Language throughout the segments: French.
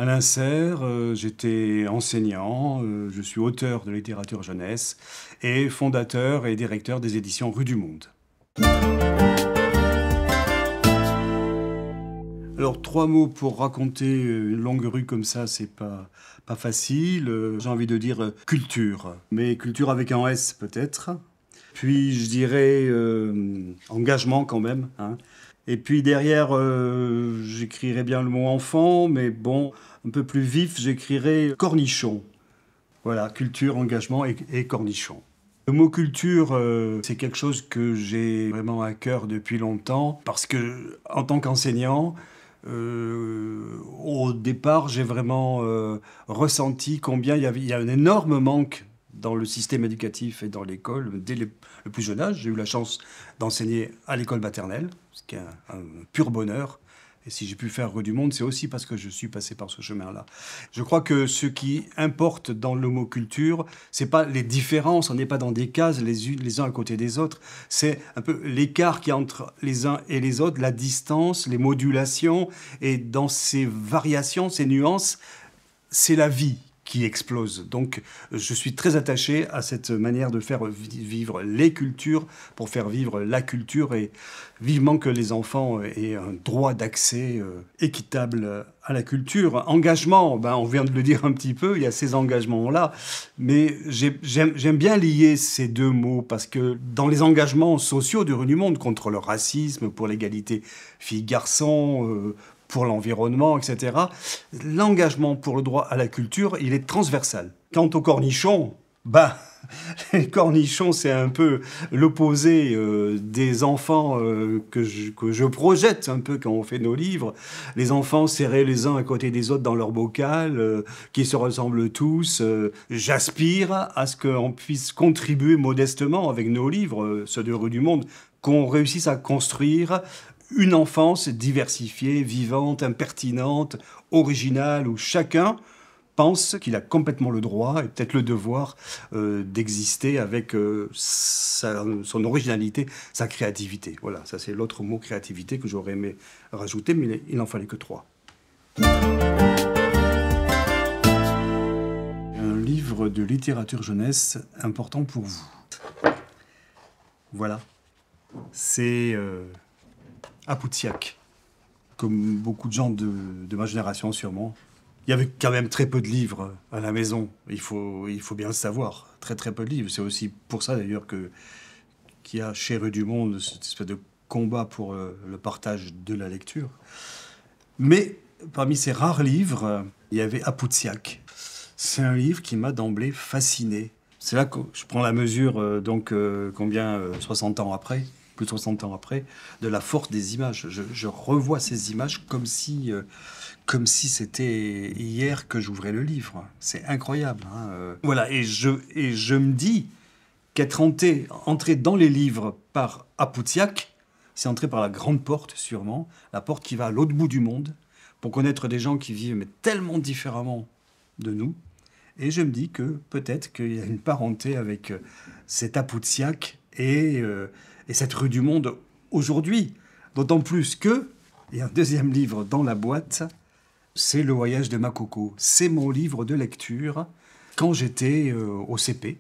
Alain Serre, j'étais enseignant, je suis auteur de littérature jeunesse et fondateur et directeur des éditions Rue du Monde. Alors, 3 mots pour raconter une longue rue comme ça, c'est pas facile. J'ai envie de dire culture, mais culture avec un S peut-être. Puis je dirais engagement quand même, hein. Et puis derrière, j'écrirais bien le mot enfant, mais bon, un peu plus vif, j'écrirais cornichon. Voilà, culture, engagement et cornichon. Le mot culture, c'est quelque chose que j'ai vraiment à cœur depuis longtemps, parce que en tant qu'enseignant, au départ, j'ai vraiment ressenti combien il y a un énorme manque dans le système éducatif et dans l'école dès le plus jeune âge. J'ai eu la chance d'enseigner à l'école maternelle, ce qui est un pur bonheur. Et si j'ai pu faire Rue du Monde, c'est aussi parce que je suis passé par ce chemin-là. Je crois que ce qui importe dans le mot culture, c'est pas les différences, on n'est pas dans des cases les uns à côté des autres. C'est un peu l'écart qu'il y a entre les uns et les autres, la distance, les modulations. Et dans ces variations, ces nuances, c'est la vie qui explose. Donc, je suis très attaché à cette manière de faire vivre les cultures pour faire vivre la culture et vivement que les enfants aient un droit d'accès équitable à la culture. Engagement, on vient de le dire un petit peu, il y a ces engagements-là, mais j'aime bien lier ces deux mots parce que dans les engagements sociaux de Rue du Monde contre le racisme, pour l'égalité filles-garçons, pour l'environnement, etc. L'engagement pour le droit à la culture, il est transversal. Quant aux cornichons, les cornichons, c'est un peu l'opposé des enfants que je projette un peu quand on fait nos livres. Les enfants serrés les uns à côté des autres dans leur bocal, qui se ressemblent tous. J'aspire à ce qu'on puisse contribuer modestement avec nos livres, ceux de Rue du Monde, qu'on réussisse à construire une enfance diversifiée, vivante, impertinente, originale, où chacun pense qu'il a complètement le droit et peut-être le devoir d'exister avec son originalité, sa créativité. Voilà, ça c'est l'autre mot créativité que j'aurais aimé rajouter, mais il n'en fallait que 3. Un livre de littérature jeunesse important pour vous. Voilà, c'est Apoutsiak, comme beaucoup de gens de ma génération sûrement. Il y avait quand même très peu de livres à la maison, il faut bien le savoir, très très peu de livres. C'est aussi pour ça d'ailleurs qu'il y a chez Rue du Monde cette espèce de combat pour le partage de la lecture. Mais parmi ces rares livres, il y avait Apoutsiak. C'est un livre qui m'a d'emblée fasciné. C'est là que je prends la mesure, 60 ans après, plus de 60 ans après, de la force des images. Je revois ces images comme si c'était hier que j'ouvrais le livre. C'est incroyable, hein. Voilà, et je me dis qu'être entré dans les livres par Apoutsiak, c'est entrer par la grande porte, sûrement, la porte qui va à l'autre bout du monde, pour connaître des gens qui vivent mais tellement différemment de nous. Et je me dis que peut-être qu'il y a une parenté avec cet Apoutsiak et cette Rue du Monde aujourd'hui. D'autant plus que, il y a un deuxième livre dans la boîte, c'est Le Voyage de Makoko. C'est mon livre de lecture. Quand j'étais au CP,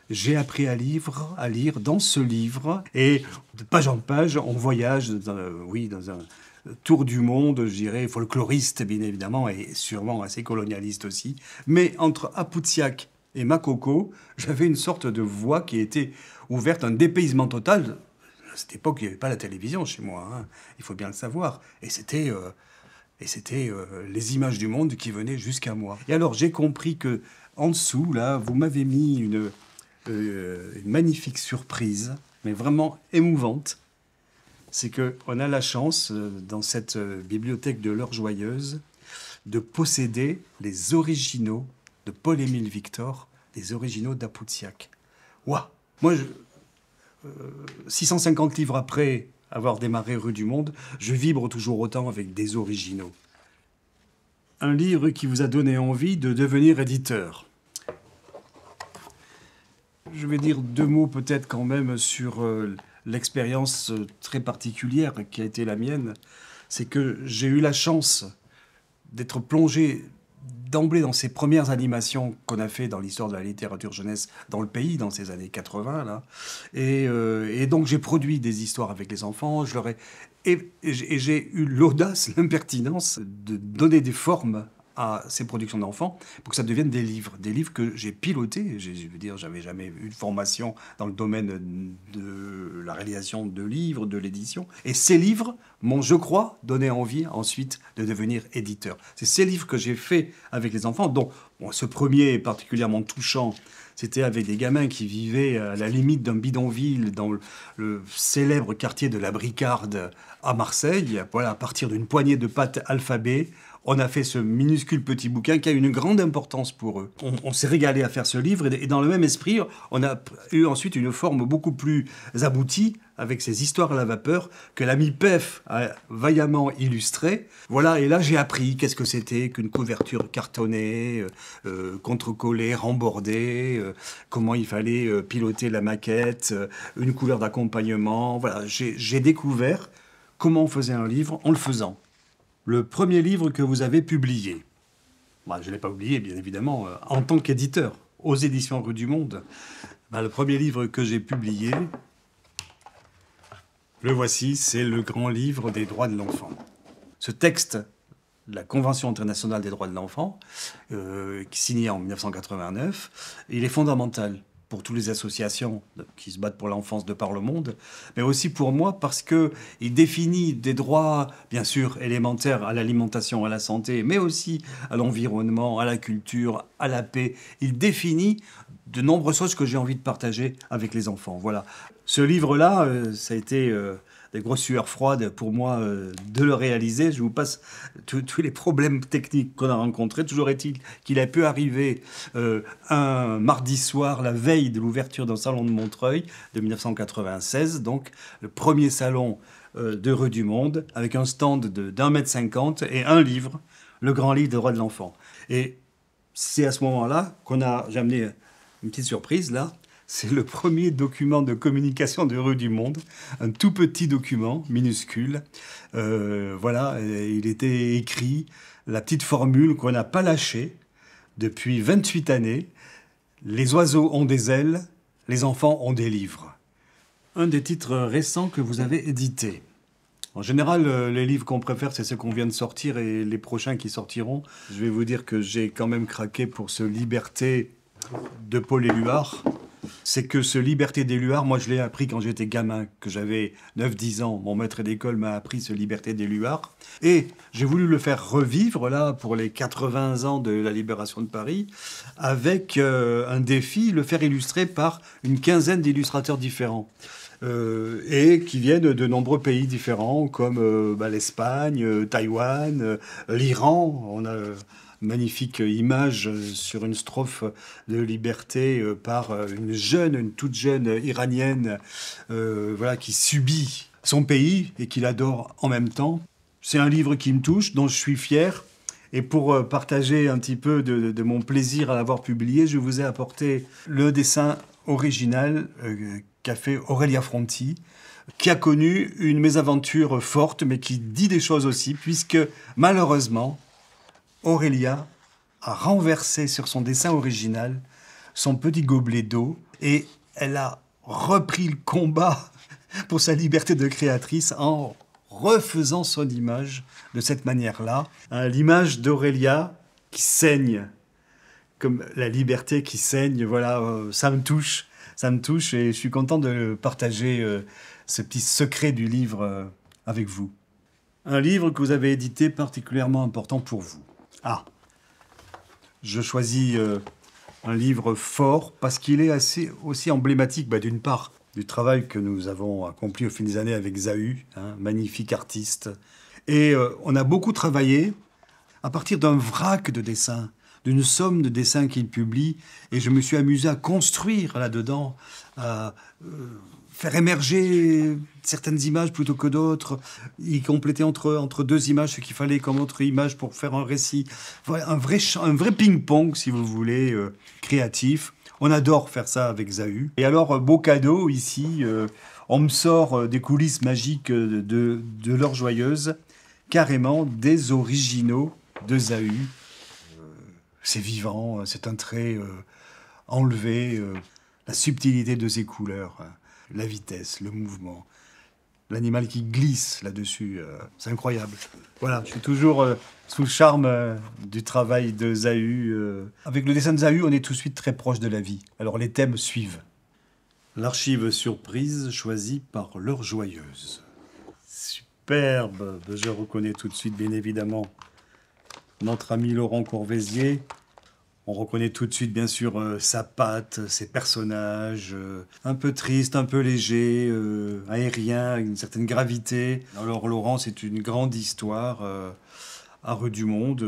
j'ai appris à lire dans ce livre. Et de page en page, on voyage dans un tour du monde, je dirais, folkloriste bien évidemment, et sûrement assez colonialiste aussi. Mais entre Apoutsiak et Makoko, j'avais une sorte de voie qui était ouverte, un dépaysement total. À cette époque, il n'y avait pas la télévision chez moi, hein, il faut bien le savoir. Et c'était les images du monde qui venaient jusqu'à moi. Et alors, j'ai compris que en dessous, là, vous m'avez mis une magnifique surprise, mais vraiment émouvante. C'est qu'on a la chance, dans cette bibliothèque de l'Heure Joyeuse, de posséder les originaux de Paul-Émile Victor, les originaux d'Apoutsiak. Ouah, moi, 650 livres après avoir démarré Rue du Monde, je vibre toujours autant avec des originaux. Un livre qui vous a donné envie de devenir éditeur. Je vais dire 2 mots peut-être quand même sur l'expérience très particulière qui a été la mienne. C'est que j'ai eu la chance d'être plongé d'emblée dans ces premières animations qu'on a fait dans l'histoire de la littérature jeunesse dans le pays, dans ces années 80, là. Et donc, j'ai produit des histoires avec les enfants. Et j'ai eu l'audace, l'impertinence de donner des formes à ces productions d'enfants pour que ça devienne des livres que j'ai pilotés. Je veux dire, j'avais jamais eu de formation dans le domaine de la réalisation de livres, de l'édition. Et ces livres m'ont, je crois, donné envie ensuite de devenir éditeur. C'est ces livres que j'ai faits avec les enfants, dont ce premier est particulièrement touchant. C'était avec des gamins qui vivaient à la limite d'un bidonville dans le célèbre quartier de la Bricarde à Marseille. Voilà, à partir d'une poignée de pattes alphabet, on a fait ce minuscule petit bouquin qui a une grande importance pour eux. On s'est régalé à faire ce livre et dans le même esprit, on a eu ensuite une forme beaucoup plus aboutie avec ces histoires à la vapeur que l'ami Pef a vaillamment illustré. Voilà, et là j'ai appris qu'est-ce que c'était qu'une couverture cartonnée, contre-collée, rembordée, comment il fallait piloter la maquette, une couleur d'accompagnement. Voilà, j'ai découvert comment on faisait un livre en le faisant. Le premier livre que vous avez publié, je ne l'ai pas oublié, bien évidemment, en tant qu'éditeur, aux éditions Rue du Monde. Le premier livre que j'ai publié, le voici, c'est le grand livre des droits de l'enfant. Ce texte de la Convention internationale des droits de l'enfant, signé en 1989, il est fondamental pour toutes les associations qui se battent pour l'enfance de par le monde, mais aussi pour moi parce qu'il définit des droits, bien sûr, élémentaires à l'alimentation, à la santé, mais aussi à l'environnement, à la culture, à la paix. Il définit de nombreuses choses que j'ai envie de partager avec les enfants. Voilà. Ce livre-là, ça a été des grosses sueurs froides pour moi de le réaliser. Je vous passe tous les problèmes techniques qu'on a rencontrés. Toujours est-il qu'il a pu arriver un mardi soir, la veille de l'ouverture d'un salon de Montreuil de 1996, donc le premier salon de Rue du Monde, avec un stand d'1,50 m et un livre, le grand livre des droits de l'enfant. Et c'est à ce moment-là j'ai amené une petite surprise là. C'est le premier document de communication de Rue du Monde, un tout petit document, minuscule. Voilà, il était écrit, la petite formule qu'on n'a pas lâchée depuis 28 années. Les oiseaux ont des ailes, les enfants ont des livres. Un des titres récents que vous avez édité. En général, les livres qu'on préfère, c'est ceux qu'on vient de sortir et les prochains qui sortiront. Je vais vous dire que j'ai quand même craqué pour ce Liberté de Paul Éluard. C'est que ce Liberté d'Éluard, moi je l'ai appris quand j'étais gamin, que j'avais 9-10 ans. Mon maître d'école m'a appris ce Liberté d'Éluard. Et j'ai voulu le faire revivre, là, pour les 80 ans de la libération de Paris, avec un défi, le faire illustrer par une quinzaine d'illustrateurs différents. Et qui viennent de nombreux pays différents, comme l'Espagne, Taïwan, l'Iran. On a magnifique image sur une strophe de Liberté par une toute jeune iranienne qui subit son pays et qui l'adore en même temps. C'est un livre qui me touche, dont je suis fier. Et pour partager un petit peu de mon plaisir à l'avoir publié, je vous ai apporté le dessin original qu'a fait Aurélia Fronti, qui a connu une mésaventure forte, mais qui dit des choses aussi, puisque malheureusement, Aurélia a renversé sur son dessin original son petit gobelet d'eau et elle a repris le combat pour sa liberté de créatrice en refaisant son image de cette manière-là. L'image d'Aurélia qui saigne, comme la liberté qui saigne, voilà, ça me touche et je suis content de partager ce petit secret du livre avec vous. Un livre que vous avez édité particulièrement important pour vous. Je choisis un livre fort parce qu'il est aussi emblématique, d'une part, du travail que nous avons accompli au fil des années avec Zahu, magnifique artiste. Et on a beaucoup travaillé à partir d'un vrac de dessins, d'une somme de dessins qu'il publie, et je me suis amusé à construire là-dedans, à faire émerger certaines images plutôt que d'autres, y compléter entre deux images ce qu'il fallait comme autre image pour faire un récit. Voilà, un vrai ping-pong, si vous voulez, créatif. On adore faire ça avec Zahu. Et alors, beau cadeau ici, on me sort des coulisses magiques de l'Heure Joyeuse, carrément des originaux de Zahut. C'est vivant, c'est un trait enlevé, la subtilité de ses couleurs, la vitesse, le mouvement, l'animal qui glisse là-dessus, c'est incroyable. Voilà, je suis toujours sous le charme du travail de Zahut. Avec le dessin de Zahut, on est tout de suite très proche de la vie. Alors les thèmes suivent. L'archive surprise choisie par l'heure joyeuse. Superbe, je reconnais tout de suite, bien évidemment, notre ami Laurent Courvoisier. On reconnaît tout de suite, bien sûr, sa patte, ses personnages, un peu tristes, un peu légers, aériens, une certaine gravité. Alors Laurent, c'est une grande histoire à Rue du Monde.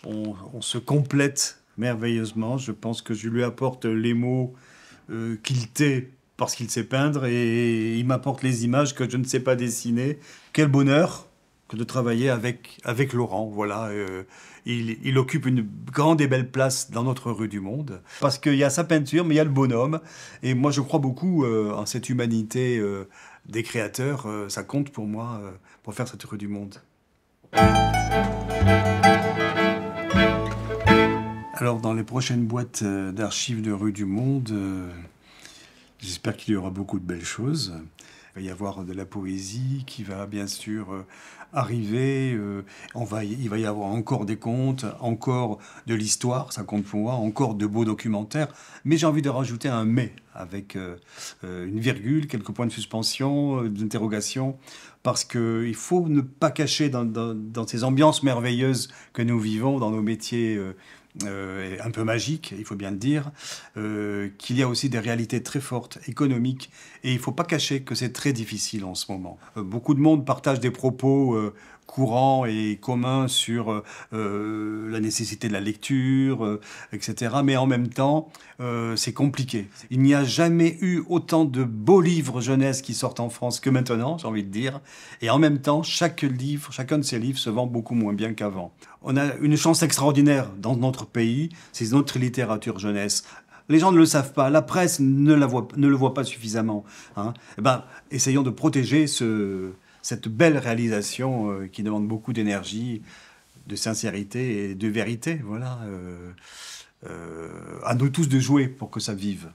On se complète merveilleusement. Je pense que je lui apporte les mots qu'il tait parce qu'il sait peindre et il m'apporte les images que je ne sais pas dessiner. Quel bonheur que de travailler avec Laurent. Voilà, il occupe une grande et belle place dans notre Rue du Monde parce qu'il y a sa peinture, mais il y a le bonhomme. Et moi, je crois beaucoup en cette humanité des créateurs. Ça compte pour moi pour faire cette Rue du Monde. Alors, dans les prochaines boîtes d'archives de Rue du Monde, j'espère qu'il y aura beaucoup de belles choses. Il va y avoir de la poésie qui va bien sûr arriver. Il va y avoir encore des contes, encore de l'histoire, ça compte pour moi, encore de beaux documentaires. Mais j'ai envie de rajouter un mais avec une virgule, quelques points de suspension, d'interrogation. Parce qu'il faut ne pas cacher dans ces ambiances merveilleuses que nous vivons, dans nos métiers un peu magiques, il faut bien le dire, qu'il y a aussi des réalités très fortes, économiques, et il ne faut pas cacher que c'est très difficile en ce moment. Beaucoup de monde partage des propos courants et communs sur la nécessité de la lecture, etc. Mais en même temps, c'est compliqué. Il n'y a jamais eu autant de beaux livres jeunesse qui sortent en France que maintenant, j'ai envie de dire. Et en même temps, chacun de ces livres se vend beaucoup moins bien qu'avant. On a une chance extraordinaire dans notre pays, c'est notre littérature jeunesse. Les gens ne le savent pas, la presse ne le voit pas suffisamment. Hein. Eh ben, essayons de protéger cette belle réalisation qui demande beaucoup d'énergie, de sincérité et de vérité. Voilà. À nous tous de jouer pour que ça vive.